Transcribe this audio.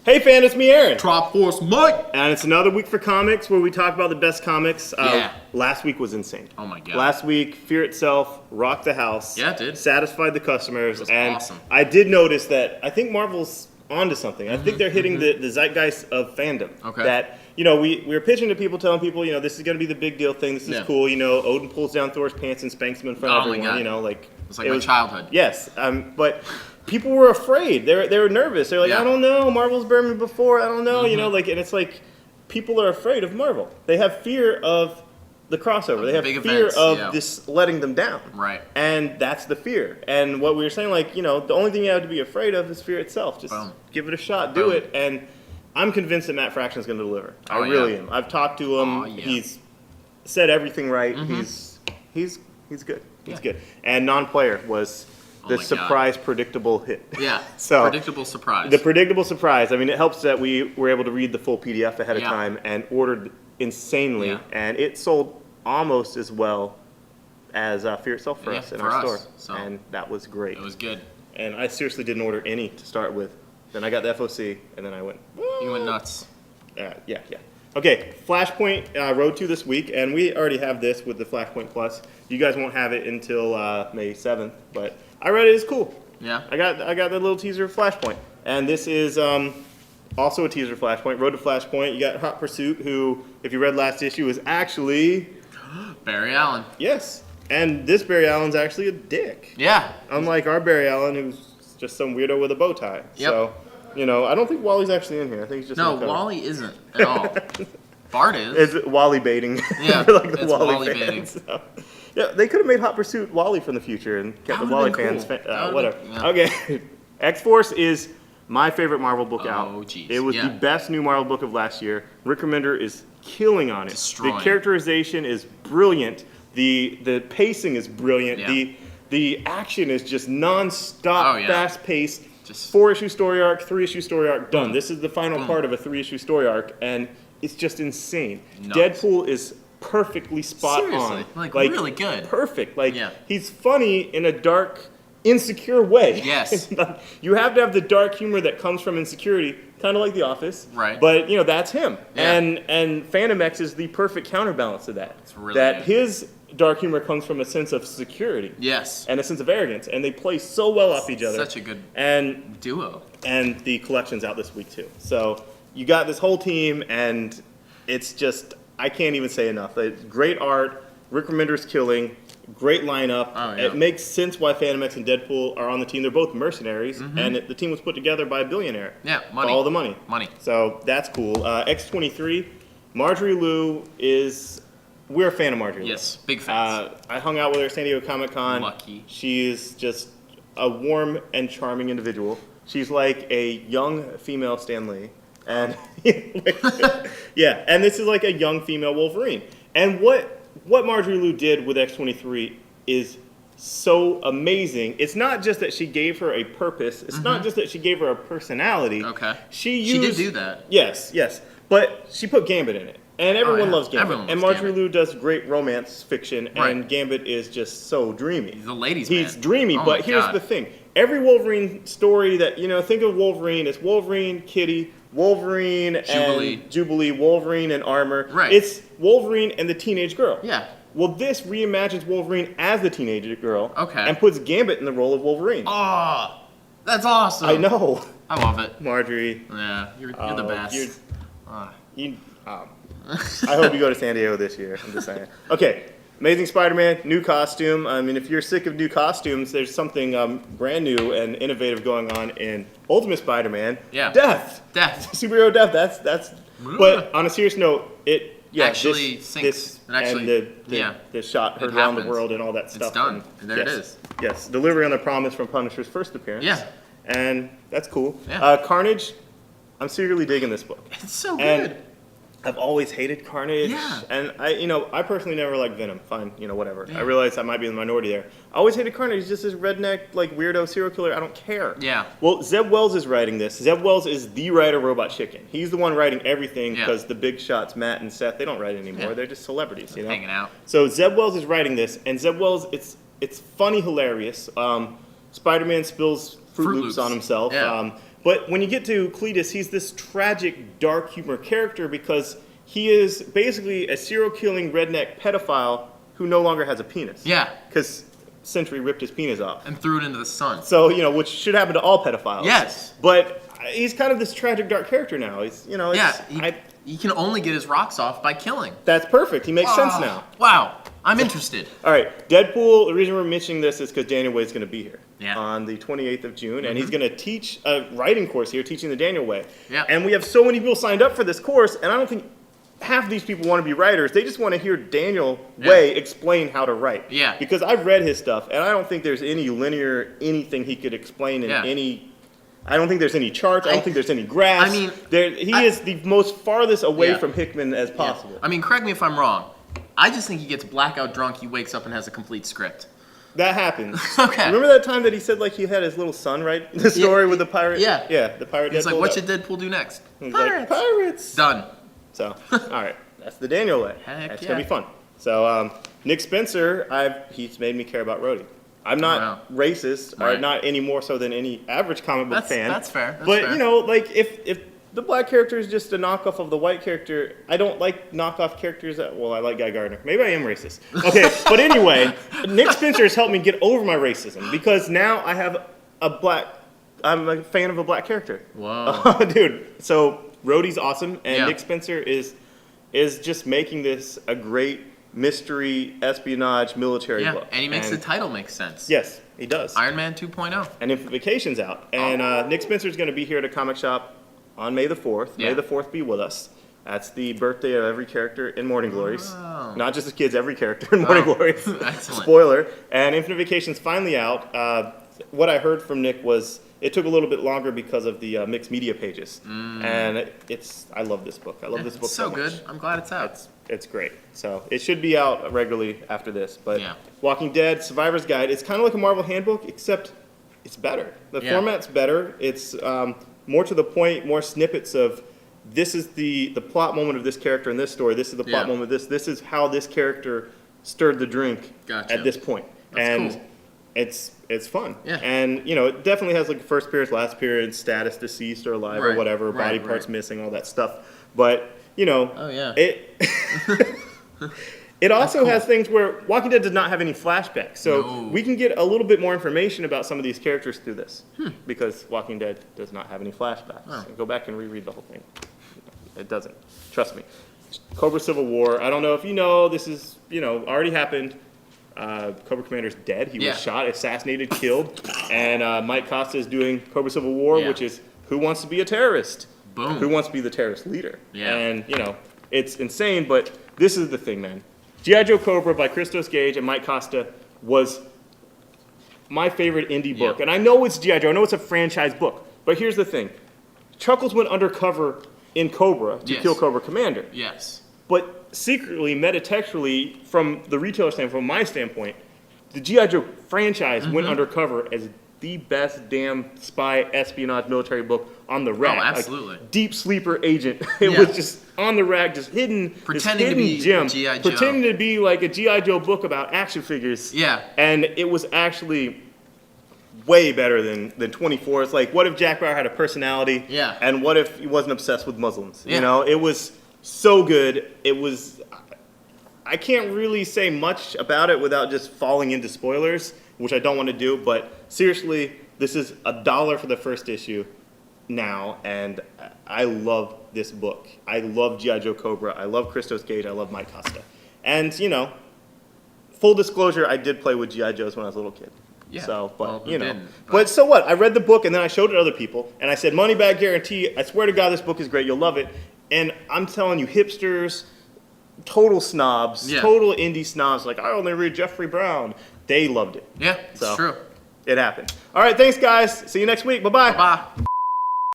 Hey fan, it's me, Aaron. Trop Force Mike! And it's another week for comics where we talk about the best comics. Yeah. Last week was insane. Oh my god. Last week, Fear itself rocked the house. Yeah, it did. Satisfied the customers. It was and awesome. I did notice that I think Marvel's onto something. I think they're hitting the zeitgeist of fandom. Okay. That, you know, we were pitching to people, telling people, you know, this is going to be the big deal thing. This is cool. You know, Odin pulls down Thor's pants and spanks him in front of everyone. God. You know, like It's like my childhood. Yes, but people were afraid. They were nervous. They're like, I don't know. Marvel's burned me before. I don't know. You know, like, and it's like people are afraid of Marvel. They have fear of the crossover. They have fear of this letting them down. Right. And that's the fear. And what we were saying, like, you know, the only thing you have to be afraid of is fear itself. Just give it a shot. Do it. And I'm convinced that Matt Fraction is going to deliver. I really am. I've talked to him. He's said everything right. He's good. He's good. And non-player was the surprise predictable hit. Yeah. So predictable surprise. The predictable surprise. I mean, it helps that we were able to read the full PDF ahead of time and ordered insanely, and it sold almost as well as Fear itself for us in our store. So and that was great. It was good. And I seriously didn't order any to start with. Then I got the FOC, and then I went. You went nuts. Yeah. Okay, Flashpoint Road to this week, and we already have this with the Flashpoint Plus. You guys won't have it until May 7th, but I read it. It's cool. Yeah. I got the little teaser of Flashpoint, and this is also a teaser of Flashpoint. Road to Flashpoint. You got Hot Pursuit, who, if you read last issue, is actually Barry Allen. Yes, and this Barry Allen's actually a dick. Yeah. Unlike our Barry Allen, who's just some weirdo with a bow tie. Yep. So, you know, I don't think Wally's actually in here. I think he's just Wally isn't at all. Bart is. It's Wally baiting. Yeah, for like the it's Wally fans. So. Yeah, they could have made Hot Pursuit Wally from the future and kept the Wally fans. Whatever. Yeah. Okay, X-Force is my favorite Marvel book out. Oh, jeez. It was the best new Marvel book of last year. Rick Remender is killing on it. Destroying. The characterization is brilliant. The pacing is brilliant. Yeah. The action is just non-stop, fast-paced. Just 4-issue story arc, 3-issue story arc, done. This is the final part of a 3-issue story arc, and it's just insane. Nuts. Deadpool is perfectly spot on. Like really good. Perfect. Like, he's funny in a dark, insecure way. Yes. You have to have the dark humor that comes from insecurity, kind of like The Office. Right. But, you know, that's him. Yeah. And Phantom X is the perfect counterbalance to that. It's really that good. his dark humor comes from a sense of security. Yes. And a sense of arrogance. And they play so well off each other. Such a good duo. And the collection's out this week, too. So you got this whole team, and it's just, I can't even say enough. It's great art. Rick Remender's killing. Great lineup. Oh, yeah. It makes sense why Phantom X and Deadpool are on the team. They're both mercenaries, and the team was put together by a billionaire. Yeah, money. All the money. Money. So that's cool. X23, Marjorie Liu is... We're a fan of Marjorie Liu. Yes, big fans. I hung out with her at San Diego Comic-Con. Lucky. She is just a warm and charming individual. She's like a young female Stan Lee. And yeah, and this is like a young female Wolverine. And what Marjorie Liu did with X23 is so amazing. It's not just that she gave her a purpose. It's not just that she gave her a personality. Okay. She did do that. Yes. But she put Gambit in it. And everyone loves Gambit. Everyone loves and Marjorie Gambit. Liu does great romance fiction, and Gambit is just so dreamy. He's a ladies' man. He's dreamy, Oh but my here's God. the thing. Every Wolverine story that, you know, think of Wolverine, it's Wolverine, Kitty, Wolverine and Jubilee, Wolverine and Armor. Right. It's Wolverine and the teenage girl. Yeah. Well, this reimagines Wolverine as the teenage girl. Okay. And puts Gambit in the role of Wolverine. Oh, that's awesome. I know. I love it. Marjorie. Yeah, you're the best. I hope you go to San Diego this year. I'm just saying. Okay, Amazing Spider-Man, new costume. I mean, if you're sick of new costumes, there's something brand new and innovative going on in Ultimate Spider-Man. Yeah. Death. Superhero death. That's. But on a serious note, actually sinks. The shot heard around the world and all that stuff. It's done. And there it is. Yes, delivery on the promise from Punisher's first appearance. Yeah. And that's cool. Yeah. Carnage, I'm secretly digging this book. It's so And good. I've always hated Carnage. Yeah. And I personally never liked Venom. Fine, whatever. Yeah. I realize I might be in the minority there. I always hated Carnage. He's just this redneck, like, weirdo serial killer. I don't care. Yeah. Well, Zeb Wells is writing this. Zeb Wells is the writer of Robot Chicken. He's the one writing everything because the big shots, Matt and Seth, they don't write anymore. Yeah. They're just celebrities, Hanging out. So Zeb Wells is writing this, and Zeb Wells, it's funny, hilarious. Spider-Man spills Fruit Loops on himself. Yeah. But when you get to Cletus, he's this tragic, dark humor character because he is basically a serial-killing redneck pedophile who no longer has a penis. Yeah. Because Sentry ripped his penis off. And threw it into the sun. So, which should happen to all pedophiles. Yes. But he's kind of this tragic, dark character now. He's, he can only get his rocks off by killing. That's perfect. He makes sense now. Wow. I'm interested. All right. Deadpool, the reason we're mentioning this is because Daniel Way's going to be here on the 28th of June. And he's going to teach a writing course here, teaching the Daniel Way. Yeah. And we have so many people signed up for this course, and I don't think half of these people want to be writers. They just want to hear Daniel Way explain how to write. Yeah. Because I've read his stuff, and I don't think there's any linear anything he could explain in any... I don't think there's any charts. I don't think there's any graphs. I mean... he is the most farthest away from Hickman as possible. I mean, correct me if I'm wrong. I just think he gets blackout drunk, he wakes up and has a complete script. That happens. Okay. Remember that time that he said he had his little son write the story with the pirate? Yeah. Yeah, the pirate. He's like, what should Deadpool do next? He's like, pirates. Done. So, all right. That's the Daniel Way. That's going to be fun. So, Nick Spencer, he's made me care about Rhodey. I'm not racist, or not any more so than any average comic book fan. That's fair. But, if the black character is just a knockoff of the white character, I don't like knockoff characters. I like Guy Gardner. Maybe I am racist. Okay, but anyway, Nick Spencer has helped me get over my racism because now I have I'm a fan of a black character. Whoa. Dude, so Rhodey's awesome, and Nick Spencer is just making this a great mystery, espionage, military book. And he makes the title make sense. Yes, he does. Iron Man 2.0. And Vacation's out. And Nick Spencer's going to be here at a comic shop on May the 4th. Yeah. May the 4th be with us. That's the birthday of every character in Morning Glories. Oh. Not just the kids, every character in Morning Glories. Excellent. Spoiler. And Infinite Vacation's finally out. What I heard from Nick was it took a little bit longer because of the mixed media pages. And I love this book. I love this book so much. It's so good. I'm glad it's out. It's great. So it should be out regularly after this. But Walking Dead, Survivor's Guide, it's kind of like a Marvel handbook, except it's better. The format's better. It's more to the point, more snippets of this is the plot moment of this character in this story. This is the plot moment of this. This is how this character stirred the drink at this point. That's cool. It's fun. Yeah. And, it definitely has first appearance, last appearance, status, deceased or alive or whatever, body parts missing, all that stuff. But, it also has things where Walking Dead does not have any flashbacks. So we can get a little bit more information about some of these characters through this. Because Walking Dead does not have any flashbacks. And go back and reread the whole thing. It doesn't. Trust me. Cobra Civil War. I don't know if you know, this is, already happened. Cobra Commander's dead. He was shot, assassinated, killed. And Mike Costa is doing Cobra Civil War, which is who wants to be a terrorist? Boom. Who wants to be the terrorist leader? Yeah. And, it's insane, but this is the thing, man. G.I. Joe Cobra by Christos Gage and Mike Costa was my favorite indie book. And I know it's G.I. Joe. I know it's a franchise book. But here's the thing. Chuckles went undercover in Cobra to kill Cobra Commander. Yes. But secretly, metatextually, from the retailer standpoint, from my standpoint, the G.I. Joe franchise went undercover as the best damn spy espionage military book on the rack. Oh, absolutely. Deep sleeper agent. It was just on the rack, just hidden. Pretending hidden to be gem, G.I. Joe. Pretending to be like a G.I. Joe book about action figures. Yeah. And it was actually way better than 24. It's like, what if Jack Bauer had a personality? Yeah. And what if he wasn't obsessed with Muslims? Yeah. It was so good. I can't really say much about it without just falling into spoilers, which I don't want to do, but seriously, this is $1 for the first issue now, and I love this book. I love G.I. Joe Cobra. I love Christos Gage. I love Mike Costa. And, full disclosure, I did play with G.I. Joes when I was a little kid. Yeah. So, but, didn't? But so what? I read the book, and then I showed it to other people, and I said, money back guarantee. I swear to God, this book is great. You'll love it. And I'm telling you, hipsters, total snobs, total indie snobs, like, I only read Jeffrey Brown. They loved it. Yeah, it's true. It happened. All right, thanks, guys. See you next week. Bye-bye. Bye.